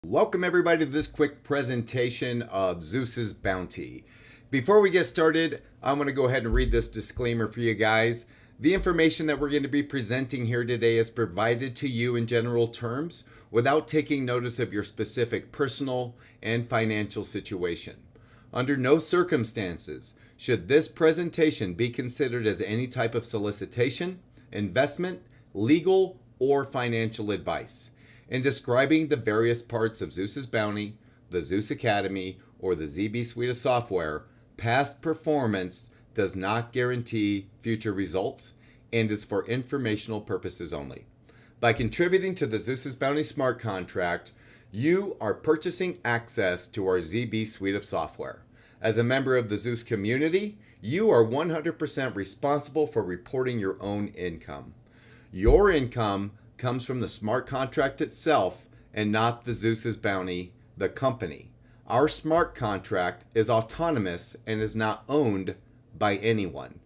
Welcome everybody to this quick presentation of Zeus's Bounty. Before we get started, I'm going to go ahead and read this disclaimer for you guys. The information that we're going to be presenting here today is provided to you in general terms without taking notice of your specific personal and financial situation. Under no circumstances should this presentation be considered as any type of solicitation, investment, legal, or financial advice. In describing the various parts of Zeus's Bounty, the Zeus Academy, or the ZB suite of software, past performance does not guarantee future results and is for informational purposes only. By contributing to the Zeus's Bounty smart contract, you are purchasing access to our ZB suite of software. As a member of the Zeus community, you are 100% responsible for reporting your own income. Your income comes from the smart contract itself and not the Zeus's Bounty, the company. Our smart contract is autonomous and is not owned by anyone.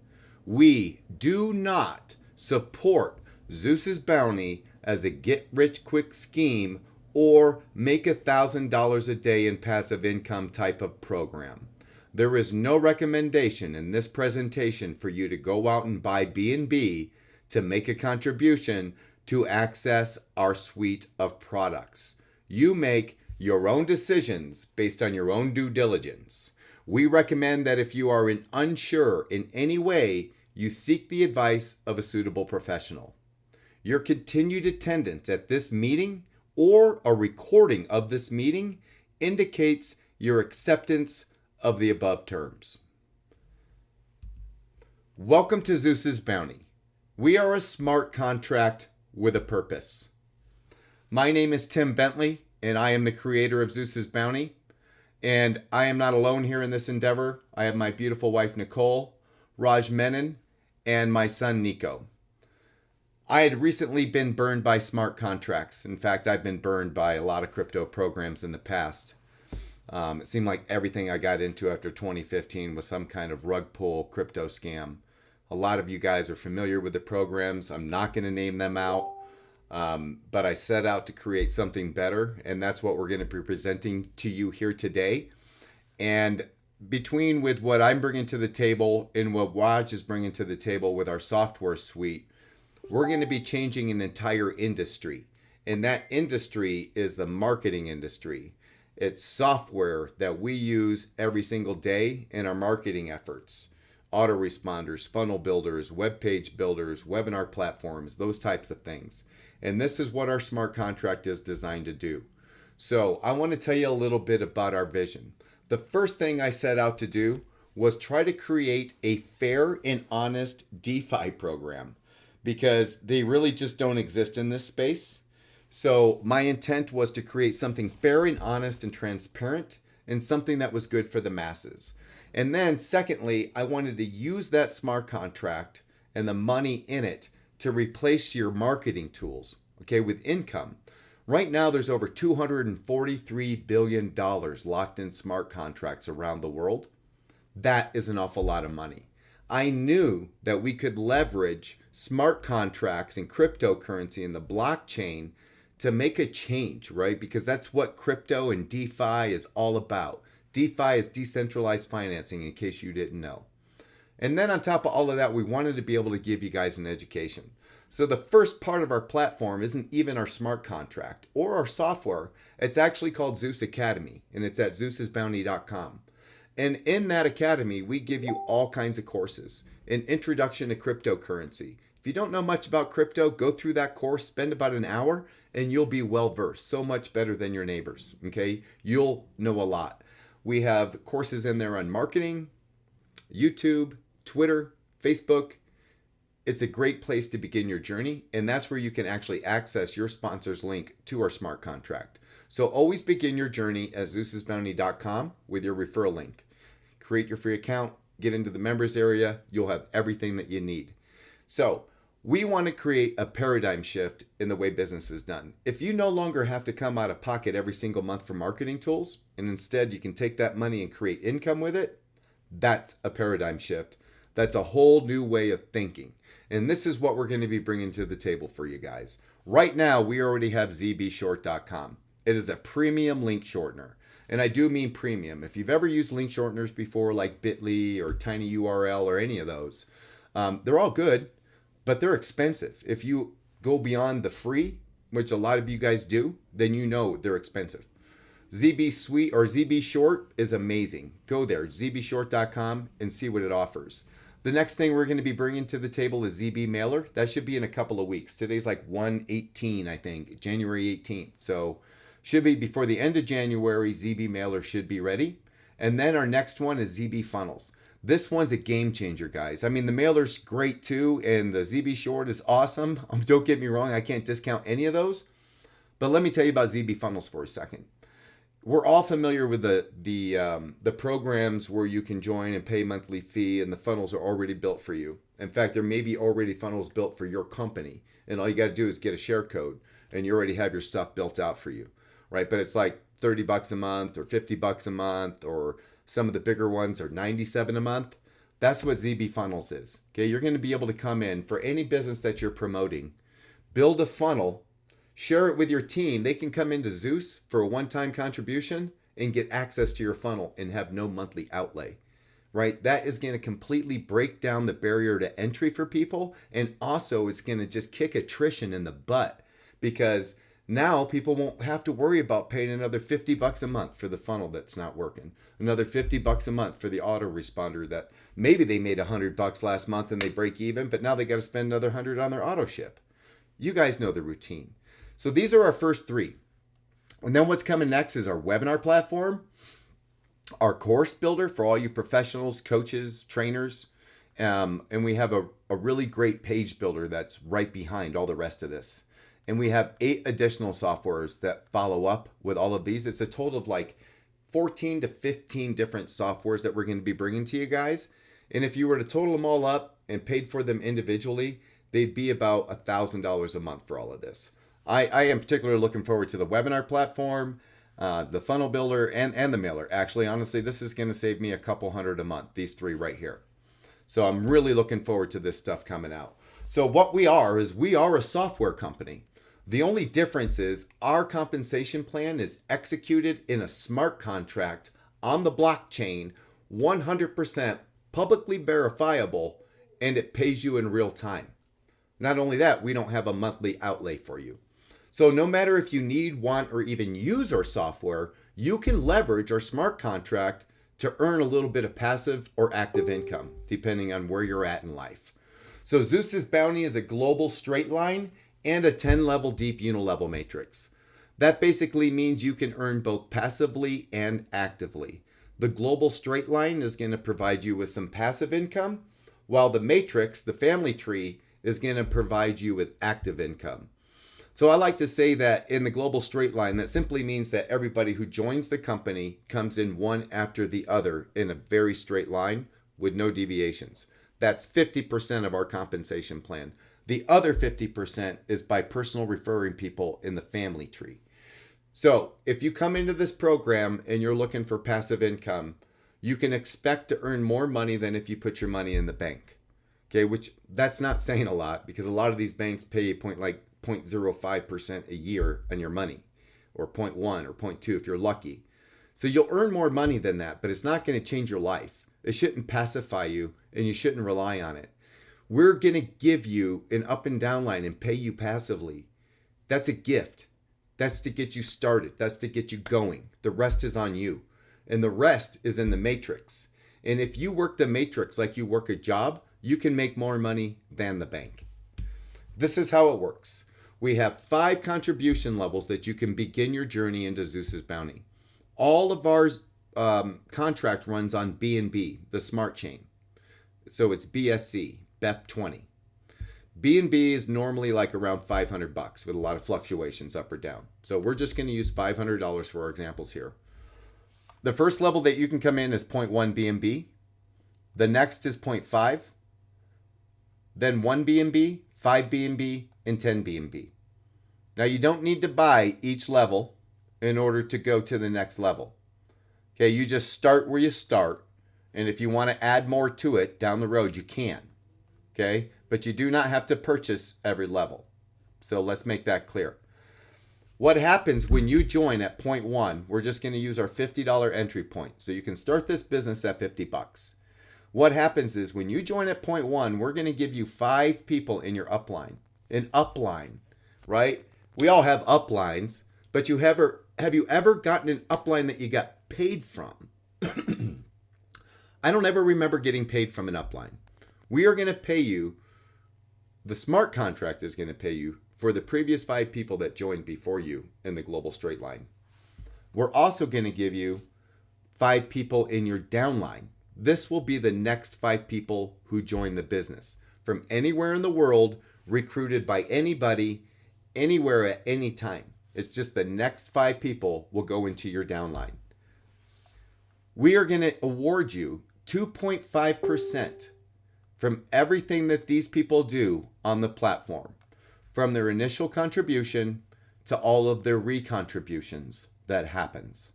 We do not support Zeus's Bounty as a get-rich-quick scheme or make $1,000 a day in passive income type of program. There is no recommendation in this presentation for you to go out and buy BNB to make a contribution to access our suite of products. You make your own decisions based on your own due diligence. We recommend that if you are unsure in any way, you seek the advice of a suitable professional. Your continued attendance at this meeting or a recording of this meeting indicates your acceptance of the above terms. Welcome to Zeus's Bounty. We are a smart contract with a purpose. My name is Tim Bentley, and I am the creator of Zeus's Bounty. And I am not alone here in this endeavor. I have my beautiful wife, Nicole, Raj Menon, and my son, Nico. I had recently been burned by smart contracts. In fact, I've been burned by a lot of crypto programs in the past. It seemed like everything I got into after 2015 was some kind of rug pull crypto scam. A lot of you guys are familiar with the programs. I'm not going to name them out, but I set out to create something better, and that's what we're going to be presenting to you here today. And between with what I'm bringing to the table and what Raj is bringing to the table with our software suite, we're going to be changing an entire industry, and that industry is the marketing industry. It's software that we use every single day in our marketing efforts. Autoresponders, funnel builders, web page builders, webinar platforms, those types of things. And this is what our smart contract is designed to do. So I want to tell you a little bit about our vision. The first thing I set out to do was try to create a fair and honest DeFi program because they really just don't exist in this space. So my intent was to create something fair and honest and transparent and something that was good for the masses. And then secondly, I wanted to use that smart contract and the money in it to replace your marketing tools, okay, with income. Right now, there's over $243 billion locked in smart contracts around the world. That is an awful lot of money. I knew that we could leverage smart contracts and cryptocurrency and the blockchain to make a change, right? Because that's what crypto and DeFi is all about. DeFi is decentralized financing, in case you didn't know. And then on top of all of that, we wanted to be able to give you guys an education. So the first part of our platform isn't even our smart contract or our software. It's actually called Zeus Academy, and it's at zeus'sbounty.com. And in that academy, we give you all kinds of courses. An introduction to cryptocurrency. If you don't know much about crypto, go through that course, spend about an hour, and you'll be well versed. So much better than your neighbors, okay? You'll know a lot. We have courses in there on marketing, YouTube, Twitter, Facebook. It's a great place to begin your journey, and that's where you can actually access your sponsor's link to our smart contract. So always begin your journey at zeus'sbounty.com with your referral link. Create your free account, get into the members area, you'll have everything that you need. So we want to create a paradigm shift in the way business is done. If you no longer have to come out of pocket every single month for marketing tools, and instead you can take that money and create income with it, that's a paradigm shift. That's a whole new way of thinking. And this is what we're going to be bringing to the table for you guys. Right now, we already have zbshort.com. It is a premium link shortener. And I do mean premium. If you've ever used link shorteners before, like Bitly or TinyURL or any of those, they're all good, but they're expensive. If you go beyond the free, which a lot of you guys do, then you know they're expensive. ZB Suite or ZB Short is amazing. Go there, zbshort.com, and see what it offers. The next thing we're going to be bringing to the table is ZB Mailer. That should be in a couple of weeks. Today's like 1/18, I think, January 18th. So should be before the end of January, ZB Mailer should be ready. And then our next one is ZB Funnels. This one's a game changer, guys. I mean, the mailer's great too, and the ZB Short is awesome. Don't get me wrong, I can't discount any of those. But let me tell you about ZB Funnels for a second. We're all familiar with the programs where you can join and pay monthly fee, and the funnels are already built for you. In fact, there may be already funnels built for your company, and all you got to do is get a share code, and you already have your stuff built out for you, right? But it's like $30 a month or $50 a month, or some of the bigger ones are $97 a month. That's what ZB Funnels is. Okay, you're going to be able to come in for any business that you're promoting, build a funnel, share it with your team. They can come into Zeus for a one-time contribution and get access to your funnel and have no monthly outlay, right? That is going to completely break down the barrier to entry for people. And also it's going to just kick attrition in the butt, because now people won't have to worry about paying another $50 a month for the funnel that's not working, another $50 a month for the autoresponder that maybe they made $100 last month and they break even, but now they got to spend another $100 on their auto ship. You guys know the routine. So these are our first three. And then what's coming next is our webinar platform, our course builder for all you professionals, coaches, trainers. And we have a really great page builder that's right behind all the rest of this. And we have 8 additional softwares that follow up with all of these. It's a total of like 14 to 15 different softwares that we're going to be bringing to you guys. And if you were to total them all up and paid for them individually, they'd be about $1,000 a month for all of this. I am particularly looking forward to the webinar platform, the funnel builder, and the mailer. Actually, honestly, this is going to save me a couple $100 a month, these 3 right here. So I'm really looking forward to this stuff coming out. So what we are is we are a software company. The only difference is our compensation plan is executed in a smart contract on the blockchain, 100% publicly verifiable, and it pays you in real time. Not only that, we don't have a monthly outlay for you. So no matter if you need, want, or even use our software, you can leverage our smart contract to earn a little bit of passive or active income, depending on where you're at in life. So Zeus's Bounty is a global straight line and a 10-level deep unilevel matrix. That basically means you can earn both passively and actively. The global straight line is going to provide you with some passive income, while the matrix, the family tree, is going to provide you with active income. So I like to say that in the global straight line, that simply means that everybody who joins the company comes in one after the other in a very straight line with no deviations. That's 50% of our compensation plan. The other 50% is by personal referring people in the family tree. So if you come into this program and you're looking for passive income, you can expect to earn more money than if you put your money in the bank. Okay, which that's not saying a lot, because a lot of these banks pay you 0.05% a year on your money, or 0.1 or 0.2 if you're lucky. So you'll earn more money than that, but it's not going to change your life. It shouldn't pacify you, and you shouldn't rely on it. We're going to give you an up and down line and pay you passively. That's a gift. That's to get you started. That's to get you going. The rest is on you. And the rest is in the matrix. And if you work the matrix like you work a job, you can make more money than the bank. This is how it works. We have 5 contribution levels that you can begin your journey into Zeus's Bounty. All of our contract runs on BNB, the smart chain. So it's BSC, BEP20. BNB is normally like around $500 with a lot of fluctuations up or down. So we're just going to use $500 for our examples here. The first level that you can come in is 0.1 BNB. The next is 0.5. Then 1 BNB, 5 BNB, and 10 BNB. Now you don't need to buy each level in order to go to the next level. Okay, you just start where you start. And if you want to add more to it down the road, you can. Okay, but you do not have to purchase every level. So let's make that clear. What happens when you join at point one? We're just going to use our $50 entry point. So you can start this business at 50 bucks. What happens is when you join at point one, we're going to give you 5 people in your upline. An upline, right? We all have uplines, but have you ever gotten an upline that you got paid from? I don't ever remember getting paid from an upline. We are going to pay you, the smart contract is going to pay you for the previous 5 people that joined before you in the global straight line. We're also going to give you 5 people in your downline. This will be the next 5 people who join the business from anywhere in the world, recruited by anybody, anywhere at any time. It's just the next 5 people will go into your downline. We are going to award you 2.5% from everything that these people do on the platform, from their initial contribution to all of their recontributions that happens.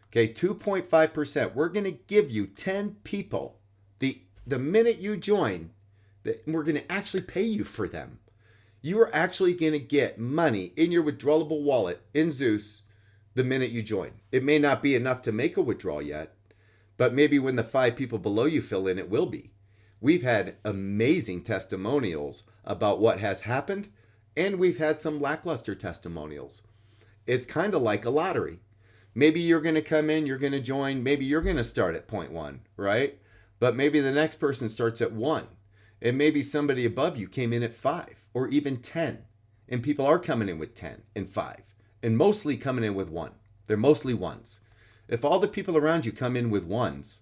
Okay, 2.5%. We're going to give you 10 people the minute you join, that we're going to actually pay you for them. You are actually going to get money in your withdrawable wallet in Zeus the minute you join. It may not be enough to make a withdrawal yet, but maybe when the 5 people below you fill in, it will be. We've had amazing testimonials about what has happened, and we've had some lackluster testimonials. It's kind of like a lottery. Maybe you're going to come in, you're going to join, maybe you're going to start at point 1, right? But maybe the next person starts at 1, and maybe somebody above you came in at 5 or even 10, and people are coming in with 10 and 5, and mostly coming in with 1. They're mostly ones. If all the people around you come in with ones,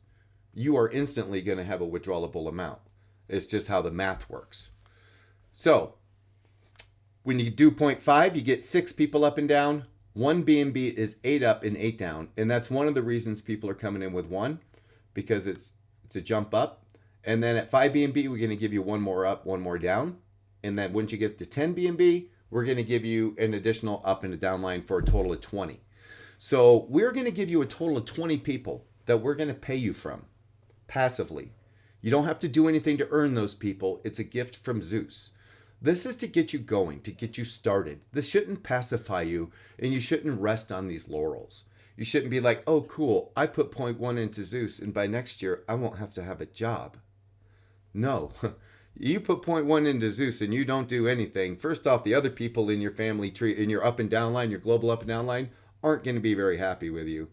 you are instantly going to have a withdrawable amount. It's just how the math works. So when you do 0.5, you get 6 people up and down. 1 BNB is 8 up and 8 down. And that's one of the reasons people are coming in with 1, because it's a jump up. And then at 5 BNB, we're going to give you 1 more up, 1 more down. And then once you get to 10 BNB, we're going to give you an additional up and a down line for a total of 20. So we're going to give you a total of 20 people that we're going to pay you from passively. You don't have to do anything to earn those people. It's a gift from Zeus. This is to get you going, to get you started. This shouldn't pacify you, and you shouldn't rest on these laurels. You shouldn't be like, oh, cool, I put 0.1 into Zeus, and by next year, I won't have to have a job. No. You put 0.1 into Zeus and you don't do anything. First off, the other people in your family tree, in your up and down line, your global up and down line, aren't going to be very happy with you.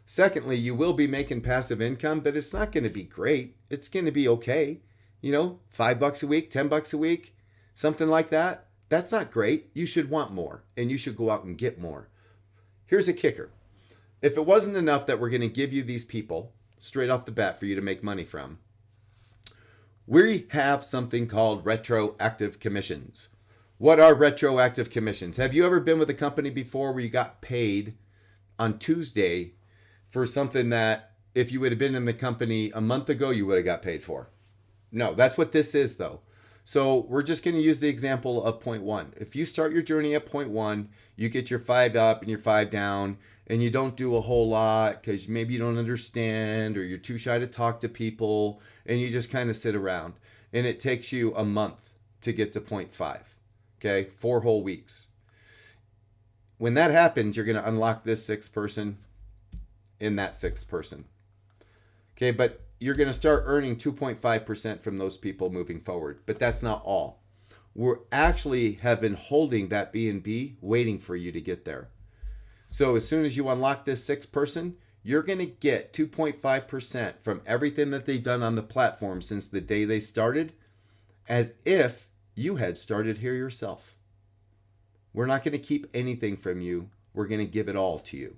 Secondly, you will be making passive income, but it's not going to be great. It's going to be okay. You know, $5 a week, $10 a week, something like that. That's not great. You should want more, and you should go out and get more. Here's a kicker. If it wasn't enough that we're going to give you these people straight off the bat for you to make money from, we have something called retroactive commissions. What are retroactive commissions? Have you ever been with a company before where you got paid on Tuesday for something that if you would have been in the company a month ago, you would have got paid for? No, that's what this is though. So we're just going to use the example of 0.1. If you start your journey at 0.1, you get your 5 up and your 5 down, and you don't do a whole lot because maybe you don't understand or you're too shy to talk to people, and you just kind of sit around. And it takes you a month to get to 0.5. Okay, 4 whole weeks. When that happens, you're going to unlock this 6th person and that 6th person. Okay, but you're going to start earning 2.5% from those people moving forward. But that's not all. We actually have been holding that BNB, waiting for you to get there. So as soon as you unlock this 6th person, you're going to get 2.5% from everything that they've done on the platform since the day they started, as if you had started here yourself. We're not going to keep anything from you. We're going to give it all to you.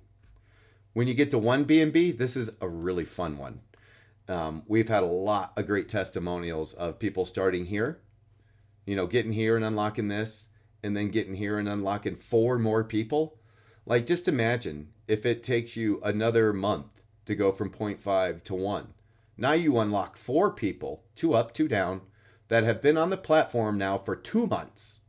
When you get to 1 BNB, this is a really fun one. We've had a lot of great testimonials of people starting here, you know, getting here and unlocking this, and then getting here and unlocking 4 more people. Like, just imagine if it takes you another month to go from 0.5 to 1. Now you unlock 4 people, 2 up, 2 down, that have been on the platform now for 2 months.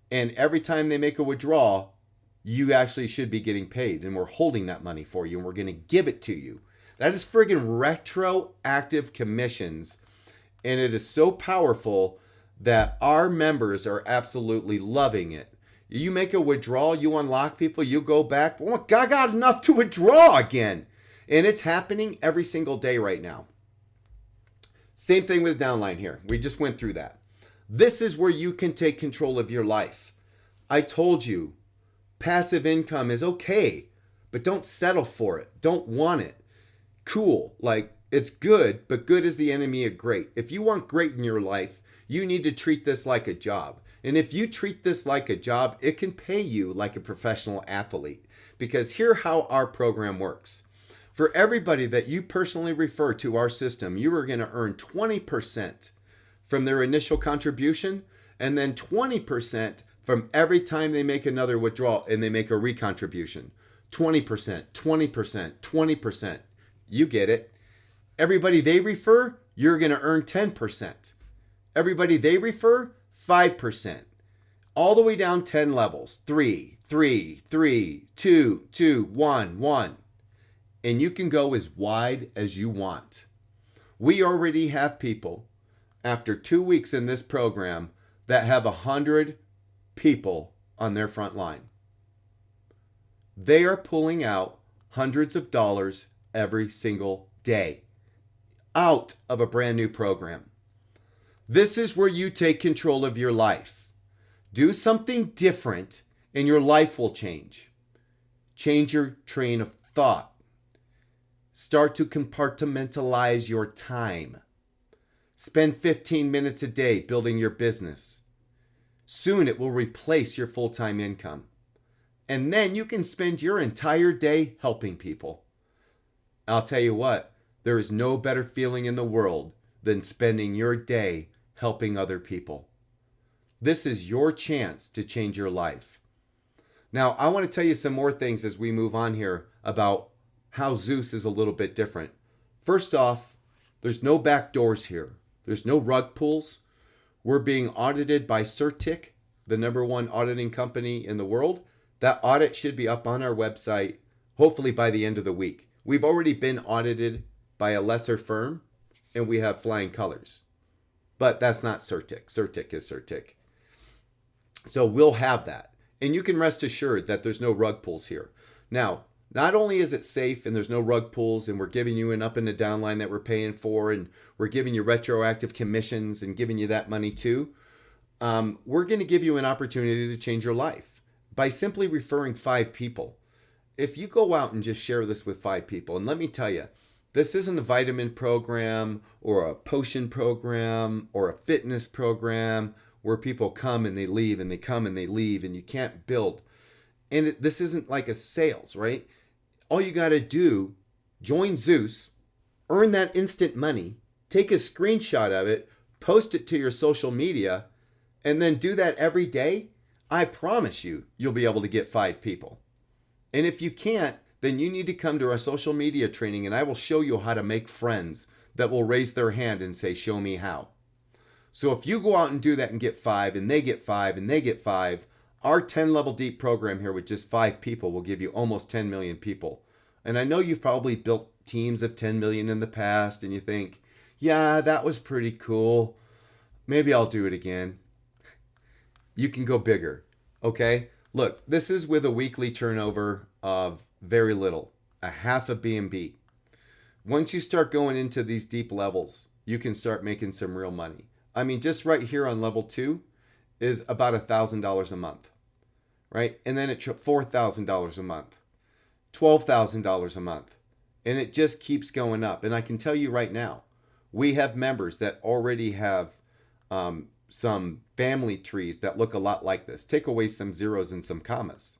And every time they make a withdrawal, you actually should be getting paid. And we're holding that money for you, and we're going to give it to you. That is friggin' retroactive commissions. And it is so powerful that our members are absolutely loving it. You make a withdrawal, you unlock people, you go back. Well, I got enough to withdraw again. And it's happening every single day right now. Same thing with downline here. We just went through that. This is where you can take control of your life. I told you, passive income is okay, but don't settle for it. Don't want it. Cool. Like, it's good, but good is the enemy of great. If you want great in your life, you need to treat this like a job. And if you treat this like a job, it can pay you like a professional athlete. Because here's how our program works. For everybody that you personally refer to our system, you are going to earn 20% from their initial contribution, and then 20% from every time they make another withdrawal and they make a recontribution. 20%, 20%, 20%. You get it. Everybody they refer, you're going to earn 10%. Everybody they refer, 5%. All the way down 10 levels. 3, 3, 3, 2, 2, 1, 1. And you can go as wide as you want. We already have people after 2 weeks in this program that have 100 people on their front line. They are pulling out hundreds of dollars every single day out of a brand new program. This is where you take control of your life. Do something different and your life will change. Change your train of thought. Start to compartmentalize your time. Spend 15 minutes a day building your business. Soon it will replace your full-time income. And then you can spend your entire day helping people. I'll tell you what, there is no better feeling in the world than spending your day helping other people. This is your chance to change your life. Now, I want to tell you some more things as we move on here about how Zeus is a little bit different. First off, there's no back doors here. There's no rug pulls. We're being audited by Certic, the #1 auditing company in the world. That audit should be up on our website, hopefully by the end of the week. We've already been audited by a lesser firm, and we have flying colors. But that's not Certic. Certic is Certic. So we'll have that. And you can rest assured that there's no rug pulls here. Now, not only is it safe and there's no rug pulls and we're giving you an up and a down line that we're paying for and we're giving you retroactive commissions and giving you that money too, we're going to give you an opportunity to change your life by simply referring 5 people. If you go out and just share this with 5 people, and let me tell you, this isn't a vitamin program or a potion program or a fitness program where people come and they leave and they come and they leave and you can't build. And this isn't like a sales, right? All you got to do, join Zeus, earn that instant money, take a screenshot of it, post it to your social media, and then do that every day. I promise you, you'll be able to get 5 people. And if you can't, then you need to come to our social media training and I will show you how to make friends that will raise their hand and say, show me how. So if you go out and do that and get 5 and they get 5 and they get 5, our 10 level deep program here with just 5 people will give you almost 10 million people. And I know you've probably built teams of 10 million in the past and you think, yeah, that was pretty cool. Maybe I'll do it again. You can go bigger. Okay. Look, this is with a weekly turnover of very little, a half a BNB. Once you start going into these deep levels, you can start making some real money. I mean, just right here on level 2 is about $1,000 a month, right? And then it's $4,000 a month, $12,000 a month, and it just keeps going up. And I can tell you right now, we have members that already have some family trees that look a lot like this. Take away some zeros and some commas,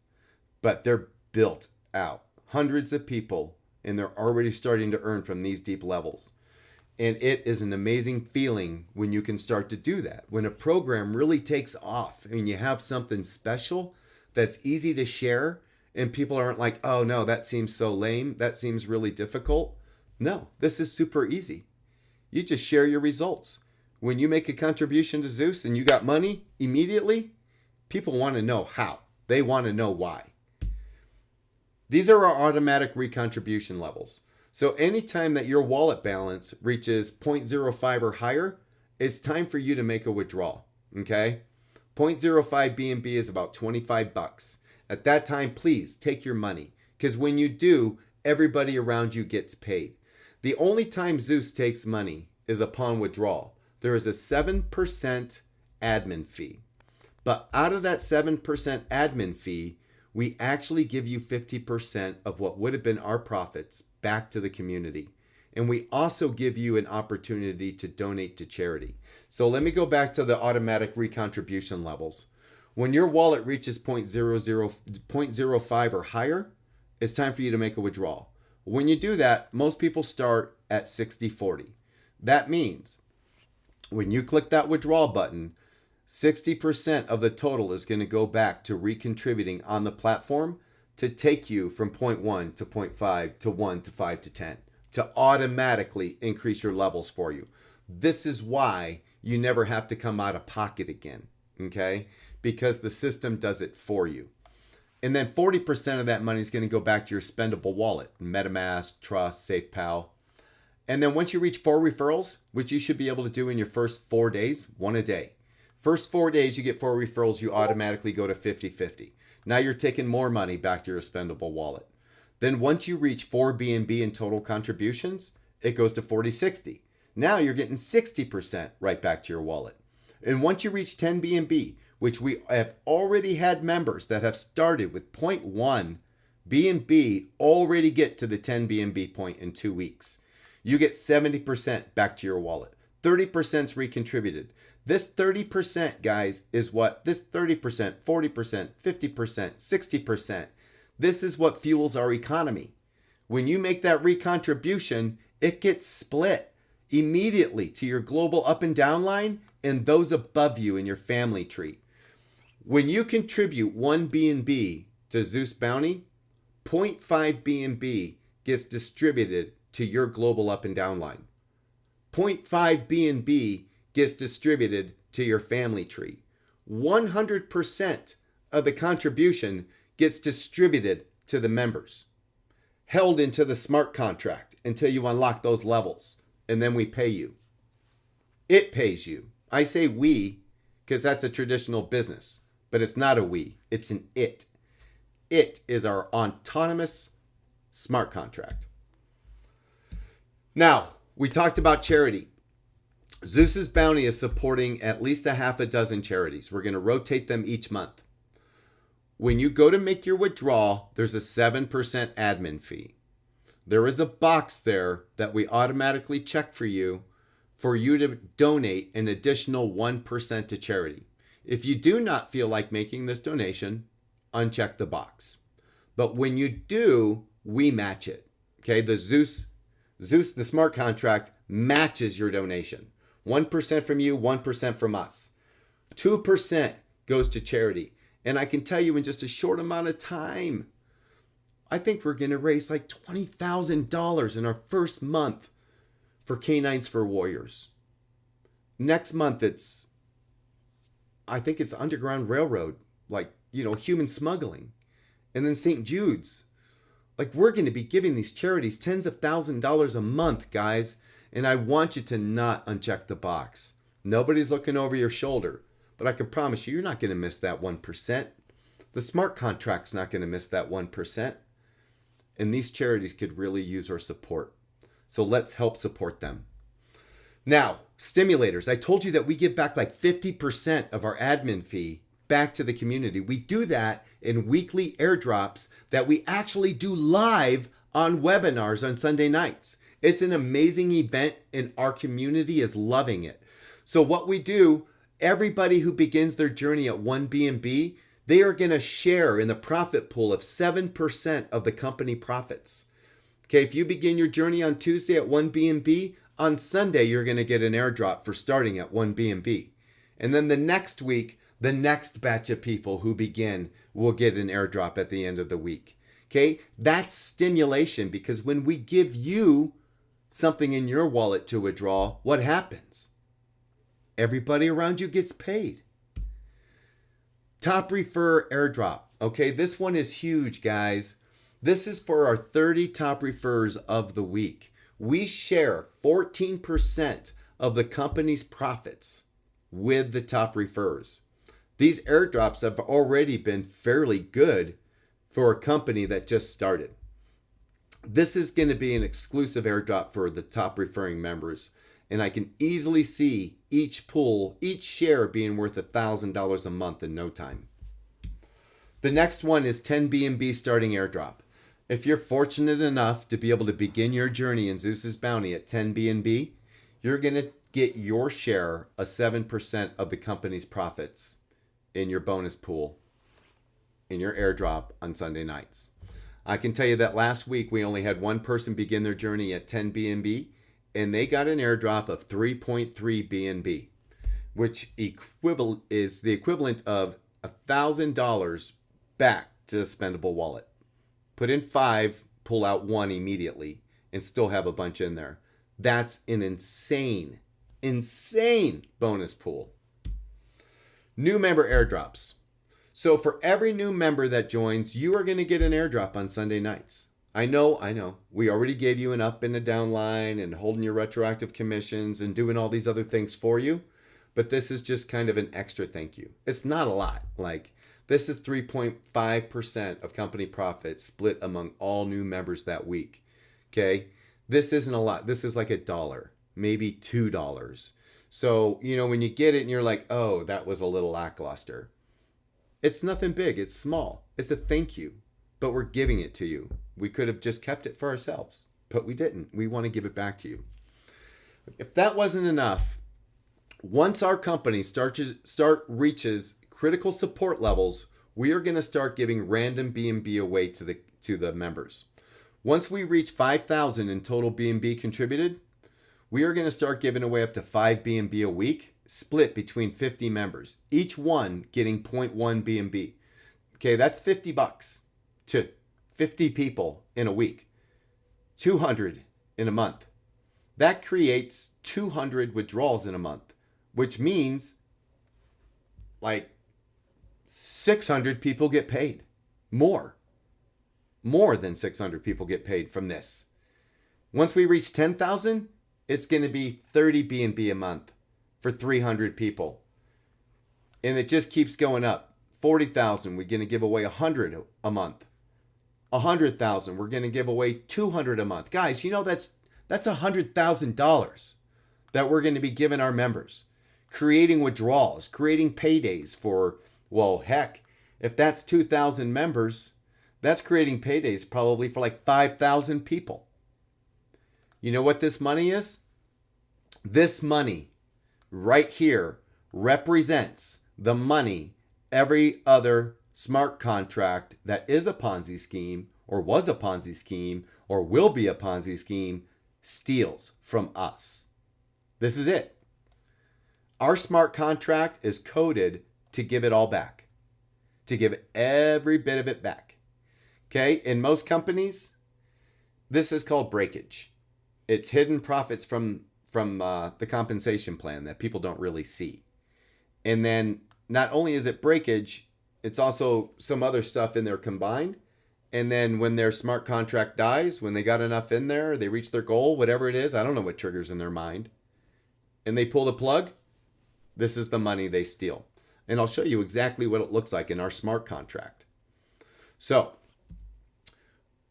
but they're built out. Hundreds of people, and they're already starting to earn from these deep levels. And it is an amazing feeling when you can start to do that. When a program really takes off and you have something special that's easy to share and people aren't like, oh no, that seems so lame. That seems really difficult. No, this is super easy. You just share your results. When you make a contribution to Zeus and you got money immediately, people want to know how. They want to know why. These are our automatic recontribution levels. So anytime that your wallet balance reaches 0.05 or higher, it's time for you to make a withdrawal, okay? 0.05 BNB is about 25 bucks. At that time, please take your money, because when you do, everybody around you gets paid. The only time Zeus takes money is upon withdrawal. There is a 7% admin fee. But out of that 7% admin fee, we actually give you 50% of what would have been our profits back to the community. And we also give you an opportunity to donate to charity. So let me go back to the automatic recontribution levels. When your wallet reaches 0.05 or higher, it's time for you to make a withdrawal. When you do that, most people start at 60-40. That means when you click that withdrawal button, 60% of the total is going to go back to recontributing on the platform to take you from 0.1 to 0.5 to 1 to 5 to 10 to automatically increase your levels for you. This is why you never have to come out of pocket again, okay? Because the system does it for you. And then 40% of that money is going to go back to your spendable wallet, MetaMask, Trust, SafePal. And then once you reach 4 referrals, which you should be able to do in your first 4 days, 1 a day. First 4 days, you get 4 referrals, you automatically go to 50-50. Now you're taking more money back to your spendable wallet. Then once you reach 4 BNB in total contributions, it goes to 40-60. Now you're getting 60% right back to your wallet. And once you reach 10 BNB, which we have already had members that have started with 0.1 BNB already get to the 10 BNB point in 2 weeks. You get 70% back to your wallet. 30% is recontributed. This 30%, guys, is what this 30%, 40%, 50%, 60%. This is what fuels our economy. When you make that recontribution, it gets split immediately to your global up and down line and those above you in your family tree. When you contribute 1 BNB to Zeus Bounty, 0.5 BNB gets distributed to your global up and down line. 0.5 BNB gets distributed to your family tree. 100% of the contribution gets distributed to the members, held into the smart contract until you unlock those levels, and then we pay you. It pays you. I say we because that's a traditional business, but it's not a we, it's an it. It is our autonomous smart contract. Now, we talked about charity. Zeus's Bounty is supporting at least a half a dozen charities. We're going to rotate them each month. When you go to make your withdrawal, there's a 7% admin fee. There is a box there that we automatically check for you to donate an additional 1% to charity. If you do not feel like making this donation, uncheck the box. But when you do, we match it. Okay, the Zeus, the smart contract matches your donation. 1% from you, 1% from us. 2% goes to charity. And I can tell you in just a short amount of time, I think we're going to raise like $20,000 in our first month for Canines for Warriors. Next month, I think it's Underground Railroad, like, human smuggling. And then St. Jude's. Like, we're going to be giving these charities tens of thousands of dollars a month, guys. And I want you to not uncheck the box. Nobody's looking over your shoulder. But I can promise you, you're not going to miss that 1%. The smart contract's not going to miss that 1%. And these charities could really use our support. So let's help support them. Now, stimulators. I told you that we give back like 50% of our admin fee back to the community. We do that in weekly airdrops that we actually do live on webinars on Sunday nights. It's an amazing event and our community is loving it. So what we do, everybody who begins their journey at 1 BNB, they are going to share in the profit pool of 7% of the company profits. Okay, if you begin your journey on Tuesday at 1 BNB, on Sunday you're going to get an airdrop for starting at 1 BNB. And then the next week, the next batch of people who begin will get an airdrop at the end of the week. Okay, that's stimulation, because when we give you something in your wallet to withdraw, what happens? Everybody around you gets paid. Top refer airdrop. Okay, this one is huge, guys. This is for our 30 top refers of the week. We share 14% of the company's profits with the top refers. These airdrops have already been fairly good for a company that just started. This is going to be an exclusive airdrop for the top referring members. And I can easily see each share being worth $1,000 a month in no time. The next one is 10 BNB starting airdrop. If you're fortunate enough to be able to begin your journey in Zeus's Bounty at 10 BNB, you're going to get your share of 7% of the company's profits in your bonus pool, in your airdrop on Sunday nights. I can tell you that last week we only had one person begin their journey at 10 BNB, and they got an airdrop of 3.3 BNB, which is the equivalent of $1,000 back to the spendable wallet. Put in 5, pull out 1 immediately, and still have a bunch in there. That's an insane bonus pool. New member airdrops. So for every new member that joins, you are going to get an airdrop on Sunday nights. I know. We already gave you an up and a down line and holding your retroactive commissions and doing all these other things for you. But this is just kind of an extra thank you. It's not a lot. Like, this is 3.5% of company profit split among all new members that week. Okay? This isn't a lot. This is like $1, maybe $2. So, when you get it and you're like, oh, that was a little lackluster. It's nothing big. It's small. It's a thank you. But we're giving it to you. We could have just kept it for ourselves, but we didn't. We want to give it back to you. If that wasn't enough, once our company reaches critical support levels, we are going to start giving random BNB away to the members. Once we reach 5,000 in total BNB contributed, we are going to start giving away up to 5 BNB a week, split between 50 members, each one getting 0.1 BNB. Okay, that's $50 to 50 people in a week, 200 in a month. That creates 200 withdrawals in a month, which means like 600 people get paid. More than 600 people get paid from this. Once we reach 10,000, it's going to be 30 BNB a month for 300 people. And it just keeps going up. 40,000, we're going to give away 100 a month. 100,000, we're going to give away 200 a month. Guys, that's $100,000 that we're going to be giving our members. Creating withdrawals, creating paydays for, well, heck, if that's 2,000 members, that's creating paydays probably for like 5,000 people. You know what this money is? This money right here represents the money every other smart contract that is a Ponzi scheme or was a Ponzi scheme or will be a Ponzi scheme steals from us. This is it. Our smart contract is coded to give it all back, to give every bit of it back. Okay, in most companies, this is called breakage. It's hidden profits from the compensation plan that people don't really see. And then not only is it breakage, it's also some other stuff in there combined. And then when their smart contract dies, when they got enough in there, they reach their goal, whatever it is, I don't know what triggers in their mind, and they pull the plug, this is the money they steal. And I'll show you exactly what it looks like in our smart contract. So,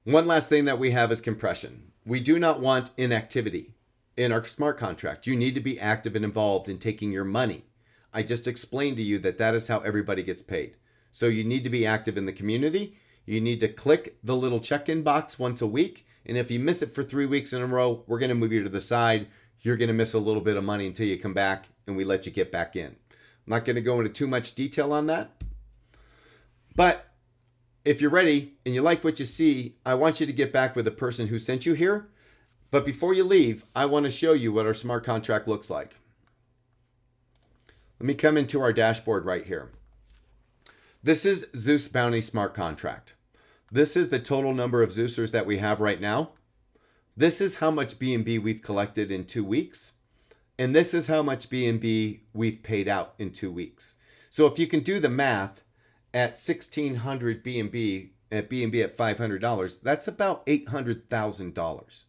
one last thing that we have is compression. We do not want inactivity in our smart contract. You need to be active and involved in taking your money. I just explained to you that is how everybody gets paid. So you need to be active in the community. You need to click the little check-in box once a week. And if you miss it for 3 weeks in a row, we're going to move you to the side. You're going to miss a little bit of money until you come back and we let you get back in. I'm not going to go into too much detail on that. But if you're ready and you like what you see, I want you to get back with the person who sent you here. But before you leave, I want to show you what our smart contract looks like. Let me come into our dashboard right here. This is Zeus Bounty Smart Contract. This is the total number of Zeusers that we have right now. This is how much BNB we've collected in 2 weeks. And this is how much BNB we've paid out in 2 weeks. So if you can do the math at 1,600 BNB, at $500, that's about $800,000.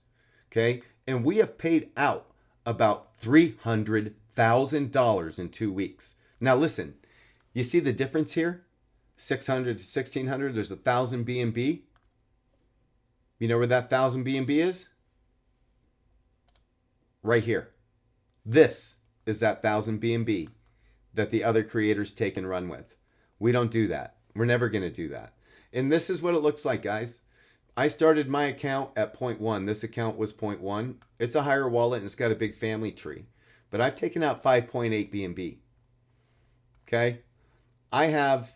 Okay? And we have paid out about $300,000 in 2 weeks. Now listen, You see the difference here? 600 to 1600, there's 1,000 BNB. You know where that 1,000 BNB is? Right here. This is that 1,000 BNB that the other creators take and run with. We don't do that. We're never going to do that. And this is what it looks like, guys. I started my account at 0.1. This account was 0.1. It's a higher wallet and it's got a big family tree. But I've taken out 5.8 BNB. Okay? I have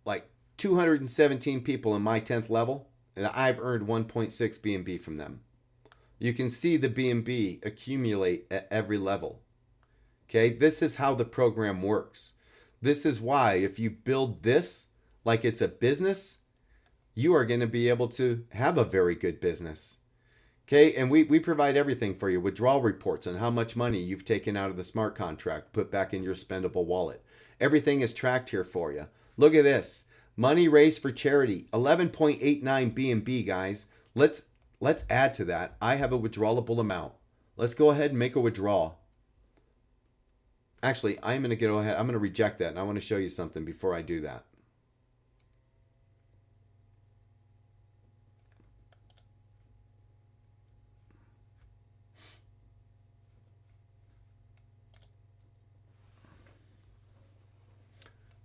like 217 people in my 10th level, and I've earned 1.6 BNB from them. You can see the BNB accumulate at every level. Okay? This is how the program works. This is why if you build this like it's a business, you are going to be able to have a very good business. Okay, and we provide everything for you. Withdrawal reports on how much money you've taken out of the smart contract, put back in your spendable wallet. Everything is tracked here for you. Look at this. Money raised for charity, 11.89 BNB, guys. Let's add to that. I have a withdrawable amount. Let's go ahead and make a withdrawal. Actually, I'm going to go ahead. I'm going to reject that, and I want to show you something before I do that.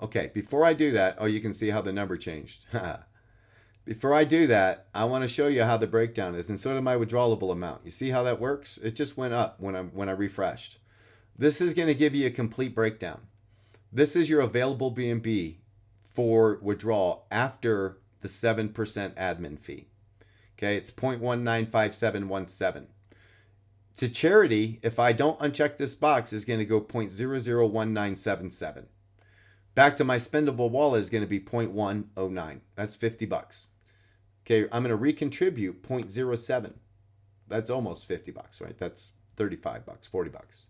Okay, before I do that, oh, you can see how the number changed. Before I do that, I want to show you how the breakdown is, and so did my withdrawable amount. You see how that works? It just went up when I refreshed. This is going to give you a complete breakdown. This is your available BNB for withdrawal after the 7% admin fee. Okay, it's 0.195717. To charity, if I don't uncheck this box, is going to go 0.001977. Back to my spendable wallet is going to be 0.109. That's 50 bucks. Okay, I'm going to recontribute 0.07. That's almost 50 bucks, right? That's 35 bucks, 40 bucks.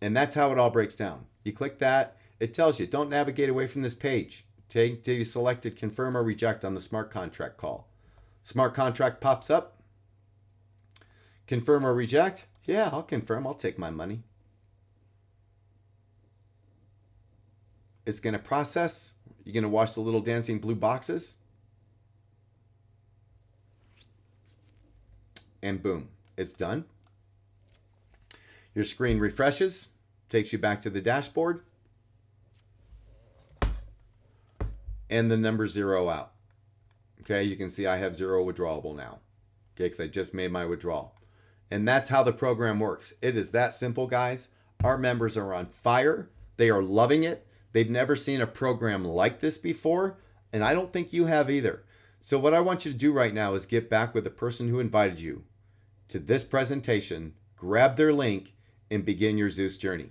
And that's how it all breaks down. You click that, it tells you, don't navigate away from this page. Take till you selected confirm or reject on the smart contract call. Smart contract pops up. Confirm or reject? Yeah, I'll confirm. I'll take my money. It's going to process. You're going to watch the little dancing blue boxes. And boom, it's done. Your screen refreshes, takes you back to the dashboard. And the numbers zero out. Okay, you can see I have zero withdrawable now. Okay, because I just made my withdrawal. And that's how the program works. It is that simple, guys. Our members are on fire. They are loving it. They've never seen a program like this before, and I don't think you have either. So what I want you to do right now is get back with the person who invited you to this presentation, grab their link, and begin your Zeus journey.